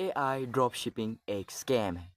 AI drop shipping एक scam है।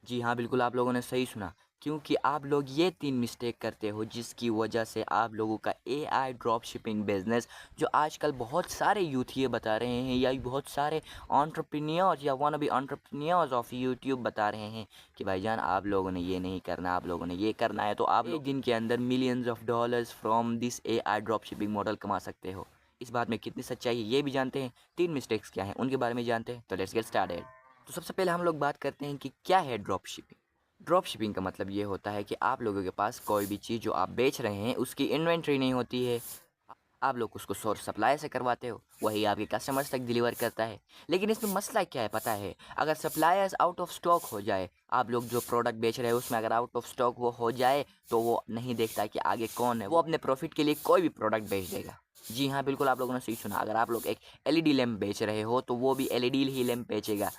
जी हाँ, बिल्कुल आप लोगों ने सही सुना, क्योंकि आप लोग ये 3 मिस्टेक करते हो जिसकी वजह से आप लोगों का एआई ड्रॉप शिपिंग बिज़नेस, जो आजकल बहुत सारे यूथ ये बता रहे हैं या बहुत सारे एंटरप्रेन्योर्स या wanna be entrepreneurs of YouTube बता रहे हैं कि भाईजान आप लोगों ने ये नहीं करना, आप लोगों ने ये करना है, तो आप लोग दिन के अंदर millions of dollars from this AI drop shipping model कमा सकते हो। इस बात में कितनी सच्चाई है ये भी जानते हैं, 3 मिस्टेक्स क्या हैं उनके बारे में जानते हैं, तो लेट्स गेट स्टार्टेड। तो सबसे पहले हम लोग बात करते हैं कि क्या है ड्रॉप शिपिंग। ड्रॉप शिपिंग का मतलब ये होता है कि आप लोगों के पास कोई भी चीज़ जो आप बेच रहे हैं उसकी इन्वेंट्री नहीं होती है। आप लोग उसको सोर्स सप्लाई से करवाते हो, वही आपके कस्टमर्स तक डिलीवर करता है। लेकिन इसमें मसला क्या है पता है, अगर सप्लायर्स आउट ऑफ स्टॉक हो जाए, आप लोग जो प्रोडक्ट बेच रहे हो उसमें अगर आउट ऑफ स्टॉक वो हो जाए, तो वो नहीं देखता कि आगे कौन है, वो अपने प्रॉफिट के लिए कोई भी प्रोडक्ट बेच देगा। जी हाँ, बिल्कुल आप लोगों ने सही सुना। अगर आप लोग एक एलईडी लैंप बेच रहे हो तो वो भी एलईडी ही लैंप बेचेगा,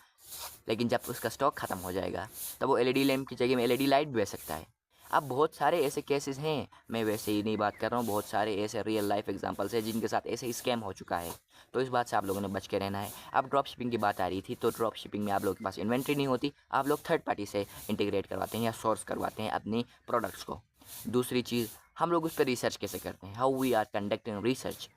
लेकिन जब उसका स्टॉक ख़त्म हो जाएगा तब वो एलईडी लैंप की जगह में एलईडी लाइट बेच सकता है। अब बहुत सारे ऐसे केसेस हैं, मैं वैसे ही नहीं बात कर रहा हूँ, बहुत सारे ऐसे रियल लाइफ एग्जांपल्स हैं जिनके साथ ऐसे ही स्कैम हो चुका है। तो इस बात से आप लोगों ने बच के रहना है। अब ड्रॉप शिपिंग की बात आ रही थी, तो ड्रॉप शिपिंग में आप लोगों के पास इन्वेंट्री नहीं होती, आप लोग थर्ड पार्टी से इंटीग्रेट करवाते हैं या सोर्स करवाते हैं अपनी प्रोडक्ट्स को। दूसरी चीज़, हम लोग उस पर रिसर्च कैसे करते हैं, how we are conducting research.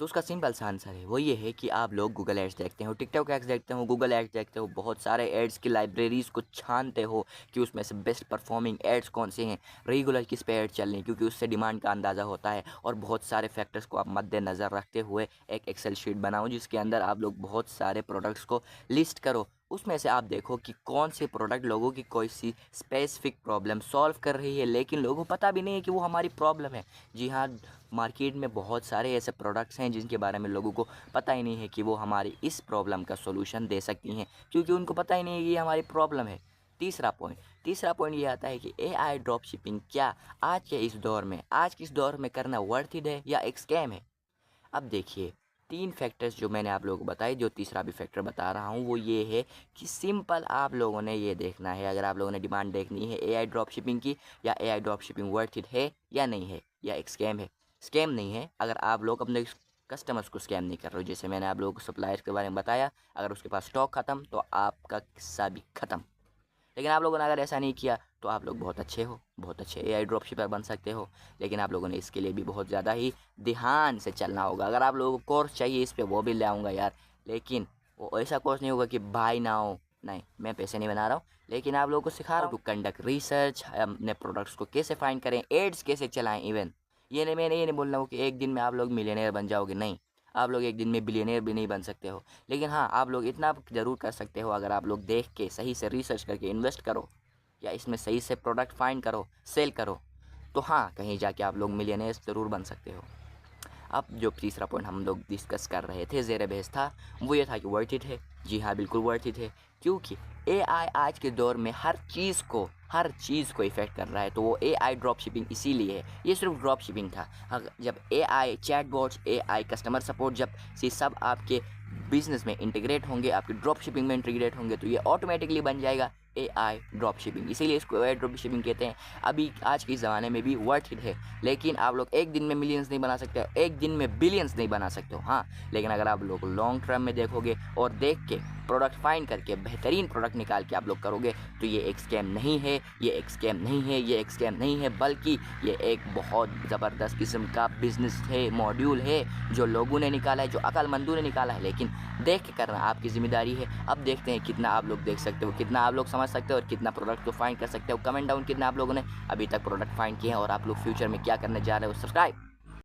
तो उसका सिंपल सा आंसर है, वो ये है कि आप लोग गूगल एड्स देखते हो, टिकटॉक एड्स देखते हो, गूगल एड्स देखते हो, बहुत सारे एड्स की लाइब्रेरीज़ को छानते हो कि उसमें से बेस्ट परफॉर्मिंग एड्स कौन से हैं, रेगुलर किस पे एड चल रही हैं, क्योंकि उससे डिमांड का अंदाज़ा होता है। और बहुत सारे फैक्टर्स को आप मद्देनज़र रखते हुए एक एक्सेल शीट बनाओ जिसके अंदर आप लोग बहुत सारे प्रोडक्ट्स को लिस्ट करो। उसमें से आप देखो कि कौन से प्रोडक्ट लोगों की कोई सी स्पेसिफिक प्रॉब्लम सॉल्व कर रही है, लेकिन लोगों को पता भी नहीं है कि वो हमारी प्रॉब्लम है। जी हाँ, मार्केट में बहुत सारे ऐसे प्रोडक्ट्स हैं जिनके बारे में लोगों को पता ही नहीं है कि वो हमारी इस प्रॉब्लम का सॉल्यूशन दे सकती हैं, क्योंकि उनको पता ही नहीं है कि ये हमारी प्रॉब्लम है। तीसरा पॉइंट ये आता है कि एआई ड्रॉप शिपिंग क्या आज के इस दौर में, आज के इस दौर में करना वर्थ इट है या एक स्कैम है। अब देखिए, 3 फैक्टर्स जो मैंने आप लोगों को बताए, जो तीसरा भी फैक्टर बता रहा हूँ वो ये है कि सिंपल आप लोगों ने ये देखना है, अगर आप लोगों ने डिमांड देखनी है एआई ड्रॉप शिपिंग की, या AI drop shipping worth it है या नहीं है, या एक स्कैम है। स्कैम नहीं है अगर आप लोग अपने कस्टमर्स को स्कैम नहीं कर रहे हो। जैसे मैंने आप लोगों को सप्लायर्स के बारे में बताया, अगर उसके पास स्टॉक ख़त्म तो आपका किस्सा भी ख़त्म। लेकिन आप लोगों ने अगर ऐसा नहीं किया तो आप लोग बहुत अच्छे हो, बहुत अच्छे एआई ड्रॉप शिपर बन सकते हो। लेकिन आप लोगों ने इसके लिए भी बहुत ज़्यादा ही ध्यान से चलना होगा। अगर आप लोगों को कोर्स चाहिए इस पे, वो भी ले आऊँगा यार, लेकिन वो ऐसा कोर्स नहीं होगा कि बाय नाउ, नहीं, मैं पैसे नहीं बना रहा हूँ, लेकिन आप लोगों को सिखा रहा हूँ टू कंडक्ट रिसर्च, अपने प्रोडक्ट्स को कैसे फाइंड करें, एड्स कैसे चलाएं। इवन ये नहीं, मैंने ये नहीं बोल रहा हूँ कि एक दिन में आप लोग मिलियनेयर बन जाओगे, नहीं, आप लोग एक दिन में बिलियनेयर भी नहीं बन सकते हो। लेकिन हाँ, आप लोग इतना ज़रूर कर सकते हो, अगर आप लोग देख के सही से रिसर्च करके इन्वेस्ट करो या इसमें सही से प्रोडक्ट फाइंड करो, सेल करो, तो हाँ, कहीं जाके आप लोग मिलियनेयर ज़रूर बन सकते हो। अब जो तीसरा पॉइंट हम लोग डिस्कस कर रहे थे, ज़ेर बहस था, वो ये था कि वर्थ इट है। जी हाँ, बिल्कुल वर्थ इट है, क्योंकि एआई आज के दौर में हर चीज़ को इफ़ेक्ट कर रहा है। तो वो एआई ड्रॉप शिपिंग इसीलिए है। ये सिर्फ ड्रॉप शिपिंग था, जब AI chatbots, AI customer support, जब ये सब आपके बिजनेस में इंटीग्रेट होंगे, आपकी ड्रॉप शिपिंग में इंटीग्रेट होंगे, तो ये ऑटोमेटिकली बन जाएगा एआई ड्रॉप शिपिंग। इसीलिए इसको एआई ड्रॉप शिपिंग कहते हैं। अभी आज के इस ज़माने में भी वर्थ इट है, लेकिन आप लोग एक दिन में मिलियंस नहीं बना सकते हो, एक दिन में बिलियंस नहीं बना सकते हो। हाँ, लेकिन अगर आप लोग लॉन्ग टर्म में देखोगे और देख के प्रोडक्ट फाइंड करके बेहतरीन प्रोडक्ट निकाल के आप लोग करोगे, तो ये एक स्कैम नहीं है, ये एक स्कैम नहीं है, ये एक स्कैम नहीं है, बल्कि ये एक बहुत ज़बरदस्त किस्म का बिजनेस है, मॉड्यूल है, जो लोगों ने निकाला है, जो अक्लमंदों ने निकाला है। लेकिन देख के करना आपकी ज़िम्मेदारी है। अब देखते हैं कितना आप लोग देख सकते हो, कितना आप लोग समझ सकते हो और कितना प्रोडक्ट को फाइंड कर सकते हो। कमेंट डाउन कितना आप लोगों ने अभी तक प्रोडक्ट फाइंड किए हैं और आप लोग फ्यूचर में क्या करने जा रहे हो। सब्सक्राइब।